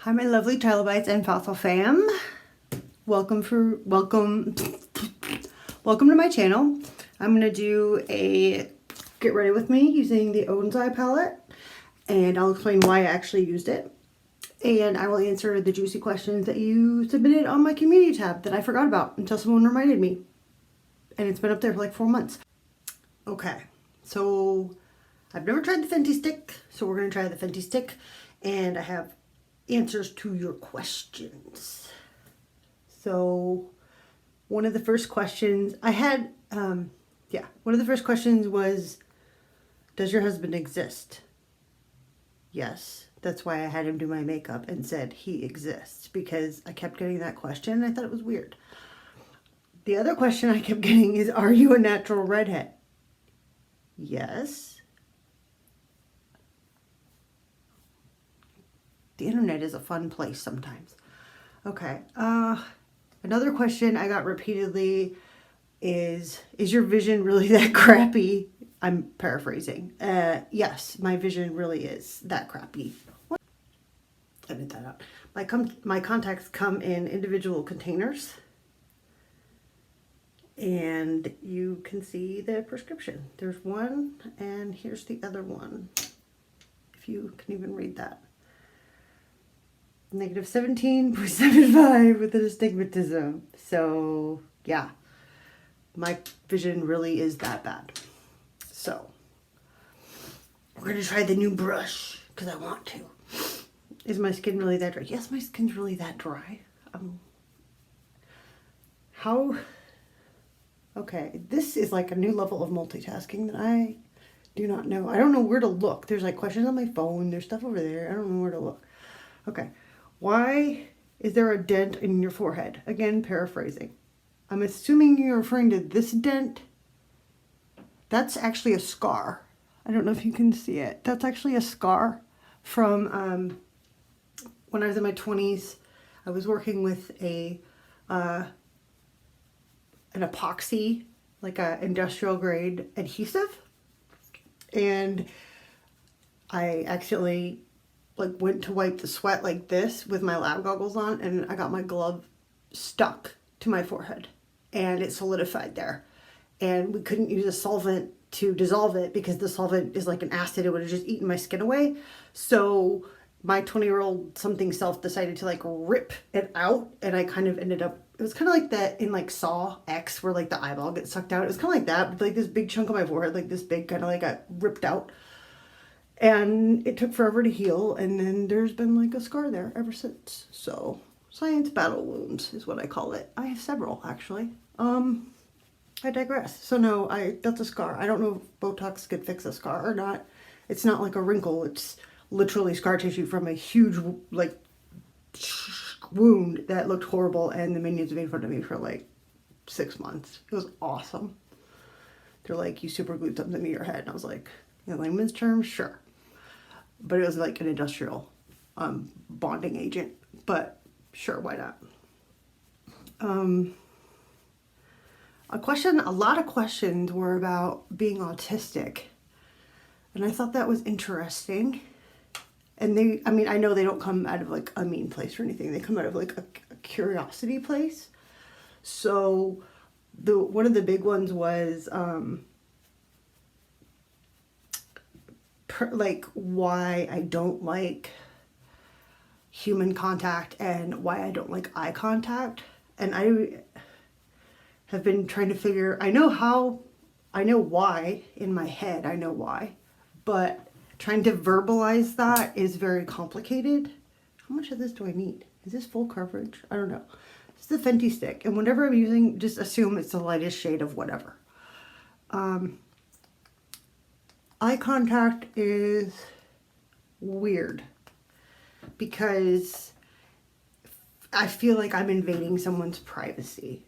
Hi, my lovely trilobites and fossil fam. Welcome to my channel. I'm gonna do a get ready with me using the Odin's Eye palette, and I'll explain why I actually used it. And I will answer the juicy questions that you submitted on my community tab that I forgot about until someone reminded me. And it's been up there for like 4 months. Okay, so I've never tried the Fenty stick, so we're gonna try the Fenty stick, and I have answers to your questions. So one of the first questions I had, one of the first questions was, does your husband exist? Yes, that's why I had him do my makeup and said he exists, because I kept getting that question and I thought it was weird. The other question I kept getting is, are you a natural redhead? Yes. The internet is a fun place sometimes. Okay. Another question I got repeatedly is your vision really that crappy? I'm paraphrasing. Yes, my vision really is that crappy. What? Edit that out. My contacts come in individual containers, and you can see the prescription. There's one, and here's the other one, if you can even read that. Negative 17.75 with an astigmatism. So yeah, my vision really is that bad. So we're gonna try the new brush because I want to. Is my skin really that dry? Yes, my skin's really that dry. Okay, this is like a new level of multitasking that I do not know. I don't know where to look. There's like questions on my phone. There's stuff over there. I don't know where to look. Okay. Why is there a dent in your forehead? Again, paraphrasing. I'm assuming you're referring to this dent. That's actually a scar. I don't know if you can see it. That's actually a scar from when I was in my 20s. I was working with an epoxy, like a industrial grade adhesive, and I accidentally went to wipe the sweat like this with my lab goggles on, and I got my glove stuck to my forehead and it solidified there, and we couldn't use a solvent to dissolve it because the solvent is like an acid. It would have just eaten my skin away. So my 20-year-old something self decided to like rip it out, and I kind of ended up, it was kind of like that in like Saw X where like the eyeball gets sucked out. It was kind of like that, but like this big chunk of my forehead, like this big, kind of like got ripped out. And it took forever to heal, and then there's been like a scar there ever since. So science battle wounds is what I call it. I have several, actually. I digress. So no, that's a scar. I don't know if Botox could fix a scar or not. It's not like a wrinkle. It's literally scar tissue from a huge like wound that looked horrible, and the minions made fun of me for like 6 months. It was awesome. They're like, you super glued something to your head, and I was like, in layman's terms, sure. But it was like an industrial bonding agent. But sure, why not? A lot of questions were about being autistic. And I thought that was interesting. And I know they don't come out of like a mean place or anything. They come out of like a curiosity place. So one of the big ones was why I don't like human contact and why I don't like eye contact. And I have been trying to figure, I know why in my head, I know why, but trying to verbalize that is very complicated. How much of this do I need? Is this full coverage? I don't know. It's the Fenty stick, and whatever I'm using, just assume it's the lightest shade of whatever. Eye contact is weird because I feel like I'm invading someone's privacy,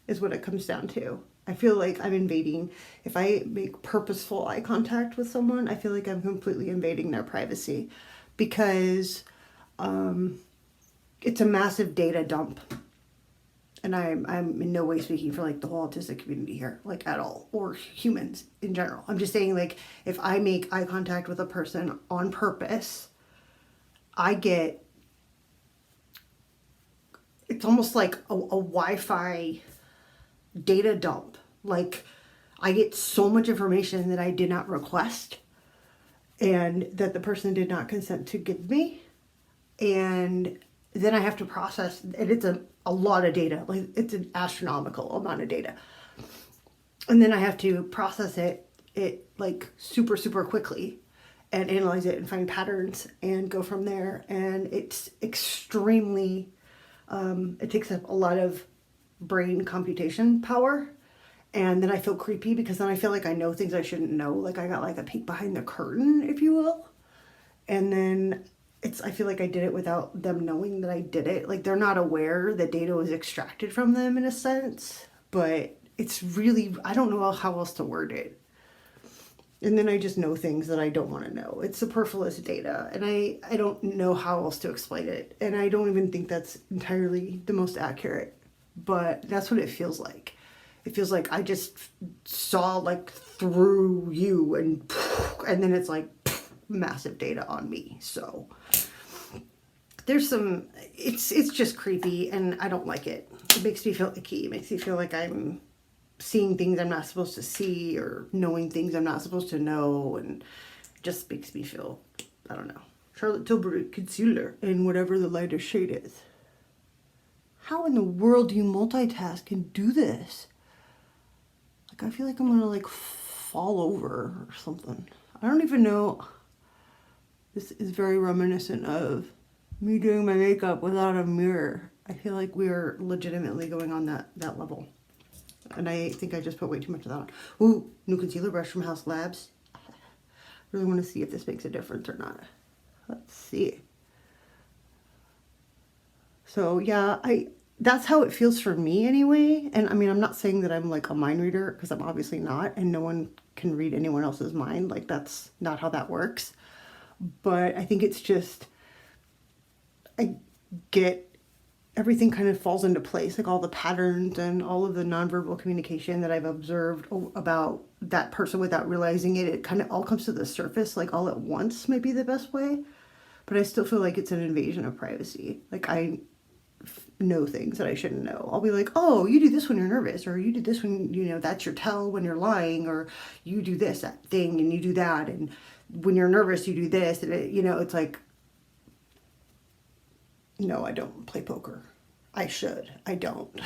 is what it comes down to. I feel like I'm invading, if I make purposeful eye contact with someone, I feel like I'm completely invading their privacy because it's a massive data dump. And I'm in no way speaking for like the whole autistic community here, like at all, or humans in general. I'm just saying, like, if I make eye contact with a person on purpose, I get it's almost like a Wi-Fi data dump. Like I get so much information that I did not request and that the person did not consent to give me. And then I have to process, and it's a lot of data. Like it's an astronomical amount of data. And then I have to process it like super, super quickly and analyze it and find patterns and go from there. And it's extremely, it takes up a lot of brain computation power. And then I feel creepy because then I feel like I know things I shouldn't know. Like I got like a peek behind the curtain, if you will. And then I feel like I did it without them knowing that I did it. Like they're not aware that data was extracted from them in a sense, but it's really, I don't know how else to word it. And then I just know things that I don't want to know. It's superfluous data, and I don't know how else to explain it. And I don't even think that's entirely the most accurate, but that's what it feels like. It feels like I just saw like through you and then it's like massive data on me. So there's some, it's just creepy and I don't like it. It makes me feel icky. It makes me feel like I'm seeing things I'm not supposed to see or knowing things I'm not supposed to know, and it just makes me feel, I don't know. Charlotte Tilbury concealer in whatever the lighter shade is. How in the world do you multitask and do this? Like I feel like I'm gonna like fall over or something. I don't even know. This is very reminiscent of me doing my makeup without a mirror. I feel like we are legitimately going on that level. And I think I just put way too much of that on. Ooh, new concealer brush from House Labs. Really want to see if this makes a difference or not. Let's see. So yeah, that's how it feels for me anyway. And I mean, I'm not saying that I'm like a mind reader because I'm obviously not, and no one can read anyone else's mind. Like that's not how that works. But I think it's just, I get everything kind of falls into place, like all the patterns and all of the nonverbal communication that I've observed about that person without realizing it. It kind of all comes to the surface, like all at once might be the best way. But I still feel like it's an invasion of privacy. Like I know things that I shouldn't know. I'll be like, oh, you do this when you're nervous, or you do this when, you know, that's your tell when you're lying, or you do this, that thing, and you do that. And when you're nervous, you do this. And it, you know, it's like, no, I don't play poker. I should. I don't.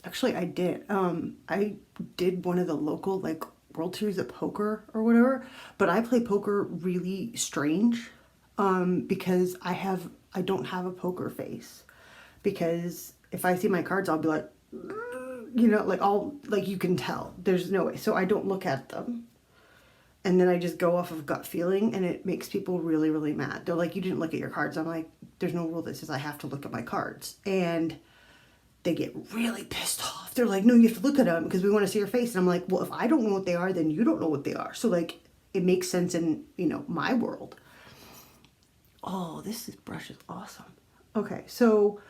Actually, I did. I did one of the local like World Series of Poker or whatever, but I play poker really strange because I don't have a poker face. Because if I see my cards, I'll be like, you know, like you can tell. There's no way. So I don't look at them. And then I just go off of gut feeling, and it makes people really, really mad. They're like, you didn't look at your cards. I'm like, there's no rule that says I have to look at my cards. And they get really pissed off. They're like, no, you have to look at them because we want to see your face. And I'm like, well, if I don't know what they are, then you don't know what they are. So like, it makes sense in, you know, my world. Oh, this brush is awesome. Okay, so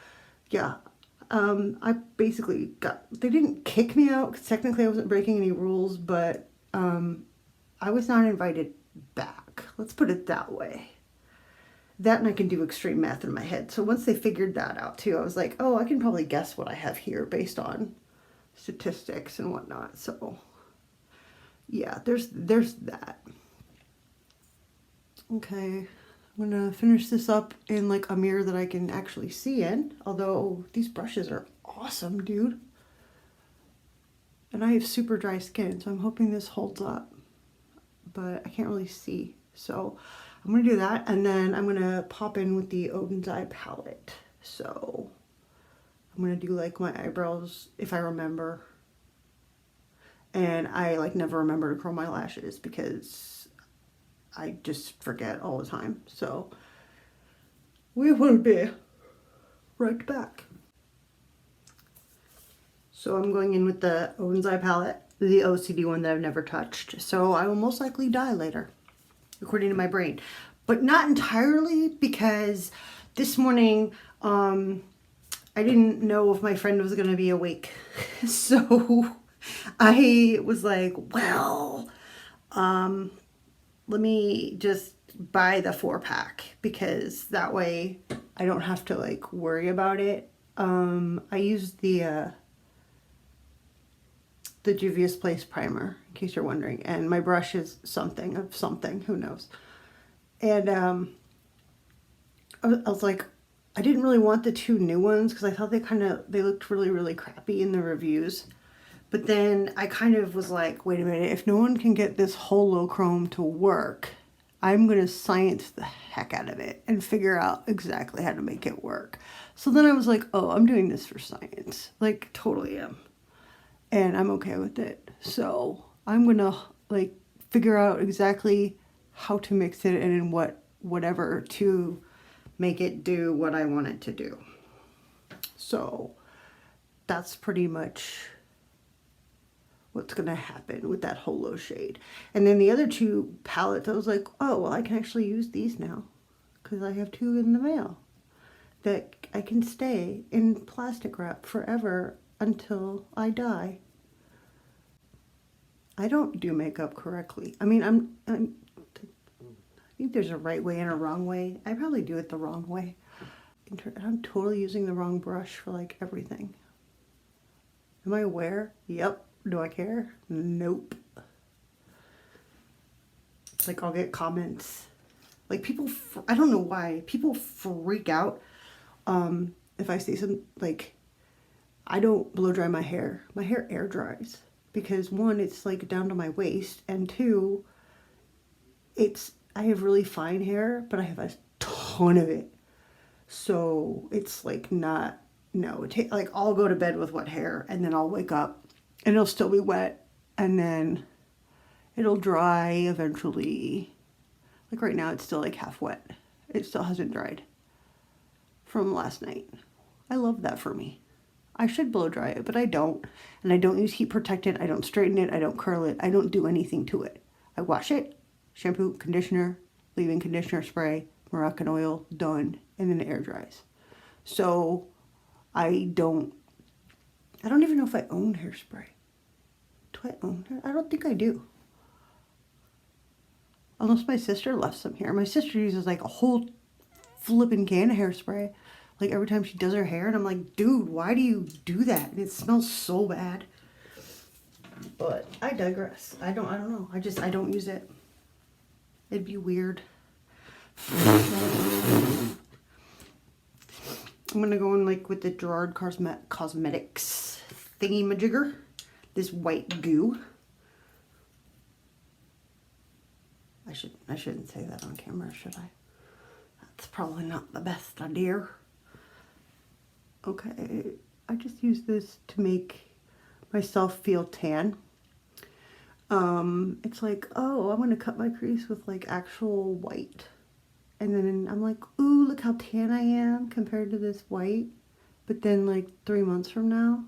yeah, I basically they didn't kick me out because technically I wasn't breaking any rules, but I was not invited back. Let's put it that way. That, and I can do extreme math in my head. So once they figured that out too, I was like, oh, I can probably guess what I have here based on statistics and whatnot. So yeah, there's that. Okay, I'm gonna finish this up in like a mirror that I can actually see in. Although these brushes are awesome, dude. And I have super dry skin, so I'm hoping this holds up. But I can't really see. So I'm going to do that, and then I'm going to pop in with the Odin's Eye palette. So I'm going to do like my eyebrows if I remember. And I like never remember to curl my lashes because I just forget all the time. So we will be right back. So I'm going in with the Odin's Eye palette, the OCD one that I've never touched. So I will most likely die later, according to my brain. But not entirely, because this morning I didn't know if my friend was going to be awake. So I was like, well, let me just buy the 4-pack because that way I don't have to like worry about it. I use the Juvia's Place primer, in case you're wondering, and my brush is something of something, who knows. And I was like, I didn't really want the 2 new ones because I thought they looked really, really crappy in the reviews. But then I kind of was like, wait a minute, if no one can get this holochrome to work, I'm going to science the heck out of it and figure out exactly how to make it work. So then I was like, oh, I'm doing this for science. Like, totally am. And I'm okay with it. So I'm going to like figure out exactly how to mix it and in whatever to make it do what I want it to do. So that's pretty much what's going to happen with that holo shade. And then the other 2 palettes, I was like, oh, well, I can actually use these now because I have 2 in the mail that I can stay in plastic wrap forever until I die. I don't do makeup correctly. I mean, I think there's a right way and a wrong way. I probably do it the wrong way. I'm totally using the wrong brush for like everything. Am I aware? Yep. Do I care? Nope. Like I'll get comments. Like people, I don't know why, people freak out if I say something like, I don't blow dry my hair. My hair air dries. Because 1, it's like down to my waist, and 2, I have really fine hair, but I have a ton of it. So it's like not, no, like I'll go to bed with wet hair and then I'll wake up and it'll still be wet and then it'll dry eventually. Like right now it's still like half wet. It still hasn't dried from last night. I love that for me. I should blow dry it, but I don't. And I don't use heat protectant. I don't straighten it. I don't curl it. I don't do anything to it. I wash it, shampoo, conditioner, leave-in conditioner spray, Moroccan oil, done, and then it air dries. So I don't even know if I own hairspray. Do I own it? I don't think I do. Unless my sister left some here. My sister uses like a whole flipping can of hairspray. Like every time she does her hair, and I'm like, dude, why do you do that? And it smells so bad. But I digress. I don't know. I don't use it. It'd be weird. I'm gonna go in like with the Gerard Cosmetics thingy majigger. This white goo. I shouldn't say that on camera, should I? That's probably not the best idea. Okay, I just use this to make myself feel tan. It's like, oh, I'm gonna cut my crease with like actual white. And then I'm like, ooh, look how tan I am compared to this white. But then like 3 months from now,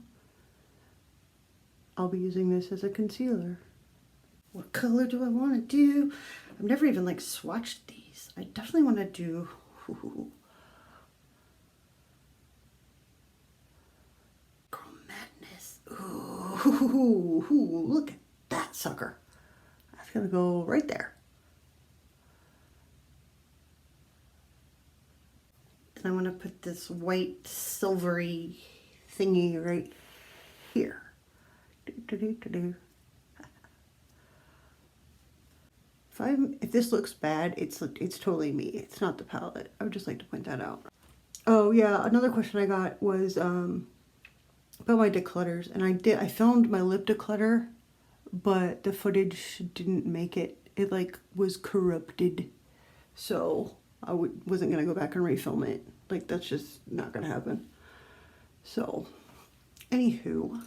I'll be using this as a concealer. What color do I want to do? I've never even like swatched these. I definitely want to do... Ooh, look at that sucker. That's gonna go right there. Then I'm gonna put this white silvery thingy right here. If this looks bad, it's totally me. It's not the palette. I would just like to point that out. Oh yeah, another question I got was about my declutters, and I filmed my lip declutter, but the footage didn't make it. It like was corrupted, so I wasn't gonna go back and refilm it. Like that's just not gonna happen. So, anywho.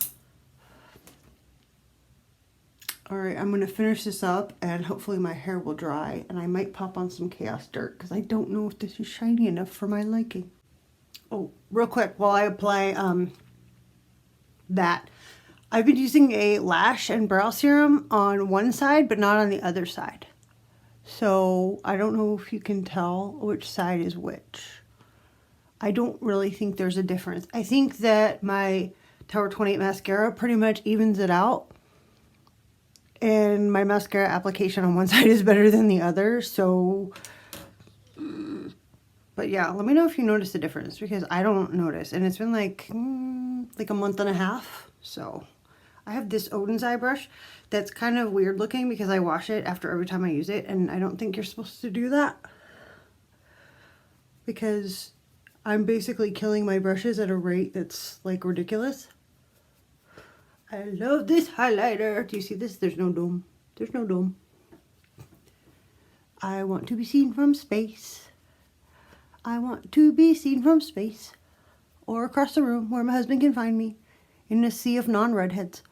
Alright, I'm gonna finish this up and hopefully my hair will dry, and I might pop on some Chaos Dirt because I don't know if this is shiny enough for my liking. Oh, real quick while I apply that. I've been using a lash and brow serum on one side but not on the other side. So I don't know if you can tell which side is which. I don't really think there's a difference. I think that my Tower 28 mascara pretty much evens it out. and my mascara application on one side is better than the other, so, but yeah, let me know if you notice the difference, because I don't notice, and it's been like a month and a half. So I have this Odin's eye brush that's kind of weird looking because I wash it after every time I use it, and I don't think you're supposed to do that, because I'm basically killing my brushes at a rate that's like ridiculous. I love this highlighter. Do you see this? There's no dome. There's no dome. I want to be seen from space. I want to be seen from space. Or across the room where my husband can find me in a sea of non-redheads.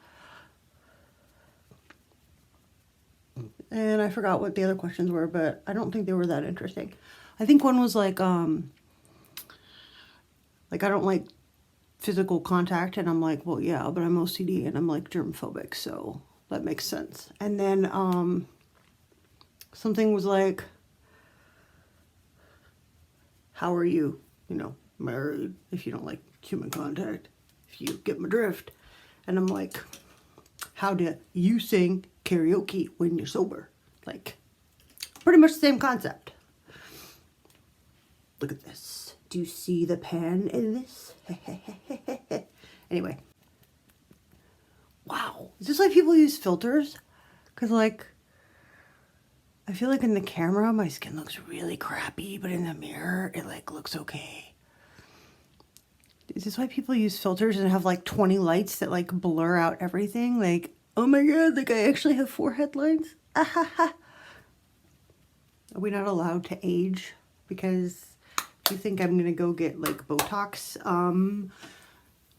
And I forgot what the other questions were, but I don't think they were that interesting. I think one was like I don't like physical contact, and I'm like, well, yeah, but I'm OCD and I'm like germphobic, so that makes sense. And then something was like, how are you, married, if you don't like human contact, if you get my drift. And I'm like, how do you sing karaoke when you're sober? Like, pretty much the same concept. Look at this. Do you see the pan in this? Anyway. Wow. Is this why people use filters? Because, like, I feel like in the camera, my skin looks really crappy, but in the mirror, it, like, looks okay. Is this why people use filters and have, like, 20 lights that, like, blur out everything? Like, oh my god, like, I actually have forehead lines? Are we not allowed to age? Because you think I'm gonna go get like Botox?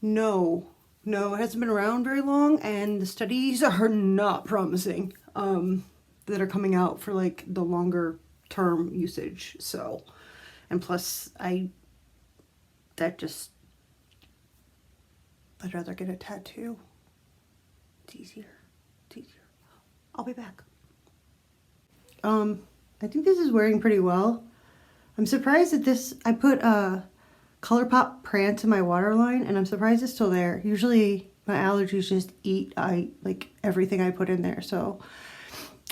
No, it hasn't been around very long, and the studies are not promising that are coming out for like the longer term usage. So, and plus I'd rather get a tattoo. It's easier. I'll be back. I think this is wearing pretty well. I'm surprised that this, I put ColourPop Prance in my waterline, and I'm surprised it's still there. Usually my allergies just eat like everything I put in there. So,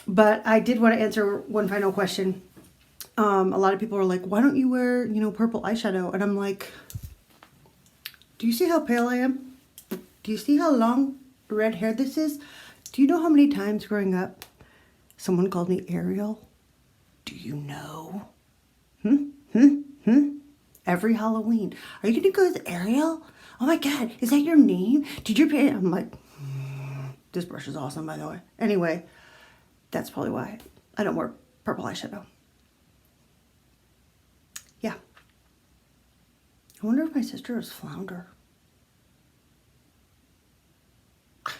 but I did want to answer one final question. A lot of people are like, why don't you wear, purple eyeshadow? And I'm like, do you see how pale I am? Do you see how long red hair this is? Do you know how many times growing up someone called me Ariel? Do you know? Every Halloween. Are you gonna go as Ariel? Oh my god, is that your name? Did your parents? I'm like, this brush is awesome, by the way. Anyway, that's probably why I don't wear purple eyeshadow. Yeah. I wonder if my sister is Flounder.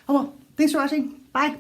Oh well, thanks for watching. Bye.